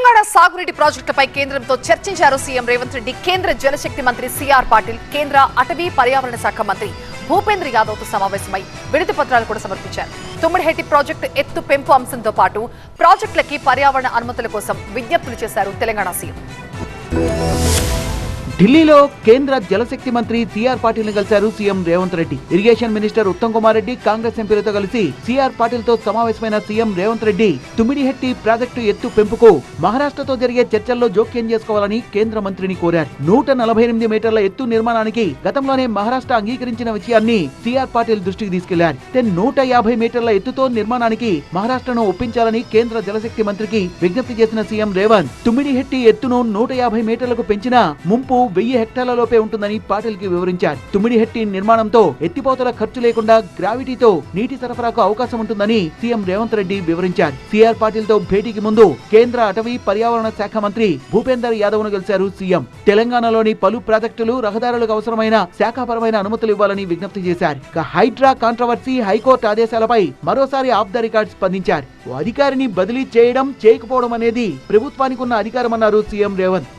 తెలంగాణ సాగునీటి ప్రాజెక్టులపై కేంద్రంతో చర్చించారు సీఎం రేవంత్ రెడ్డి. కేంద్ర జలశక్తి మంత్రి సిఆర్ పాటిల్, కేంద్ర అటవీ పర్యావరణ శాఖ మంత్రి భూపేంద్ర యాదవ్ తో సమావేశమై వినతి పత్రాలు కూడా సమర్పించారు. తుమ్మిడిహెట్టి ప్రాజెక్టు ఎత్తు పెంపు అంశంతో పాటు ప్రాజెక్టులకి పర్యావరణ అనుమతుల కోసం విజ్ఞప్తులు చేశారు తెలంగాణ సీఎం. ఢిల్లీలో కేంద్ర జలశక్తి మంత్రి సిఆర్ పాటిల్ ని కలిశారు CM Revanth Reddy. Irrigation minister Uttam Kumar Reddy, Congress ఎంపీలతో కలిసి సిఆర్ పాటిల్ తో సమావేశమైన సీఎం రేవంత్ రెడ్డి తుమ్మిడిహెట్టి ప్రాజెక్టు ఎత్తు పెంపుకు మహారాష్ట్రతో జరిగే చర్చల్లో జోక్యం చేసుకోవాలని కేంద్ర మంత్రిని కోరారు. 148 మీటర్ల ఎత్తు నిర్మాణానికి గతంలోనే మహారాష్ట్ర అంగీకరించిన విషయాన్ని సిఆర్ పాటిల్ దృష్టికి తీసుకెళ్లారు. 150 మీటర్ల ఎత్తుతో నిర్మాణానికి మహారాష్ట్రను ఒప్పించాలని కేంద్ర జలశక్తి మంత్రికి విజ్ఞప్తి చేసిన సీఎం రేవంత్ తుమ్మిడిహెట్టి ఎత్తును 150 మీటర్లకు పెంచిన ముంపు 1000 హెక్టార్లలోపే ఉంటుందని పాటిల్ కి వివరించారు. తుమ్మిడిహెట్టి నిర్మాణంతో ఎత్తిపోతల ఖర్చు లేకుండా గ్రావిటీతో నీటి సరఫరాకు అవకాశం ఉంటుందని సీఎం రేవంత్ రెడ్డి వివరించారు. సిఆర్ పాటిల్ తో భేటీకి ముందు కేంద్ర అటవీ పర్యావరణ శాఖ మంత్రి భూపేందర్ యాదవ్ ను కలిశారు సీఎం. తెలంగాణలోని పలు ప్రాజెక్టులు, రహదారులకు అవసరమైన శాఖాపరమైన అనుమతులు ఇవ్వాలని విజ్ఞప్తి చేశారు. హైడ్రా కాంట్రవర్సీ, హైకోర్టు ఆదేశాలపై మరోసారి ఆఫ్ ద రికార్డ్ స్పందించారు. అధికారిని బదిలీ చేయడం, చేయకపోవడం అనేది ప్రభుత్వానికి ఉన్న అధికారమన్నారు సీఎం రేవంత్.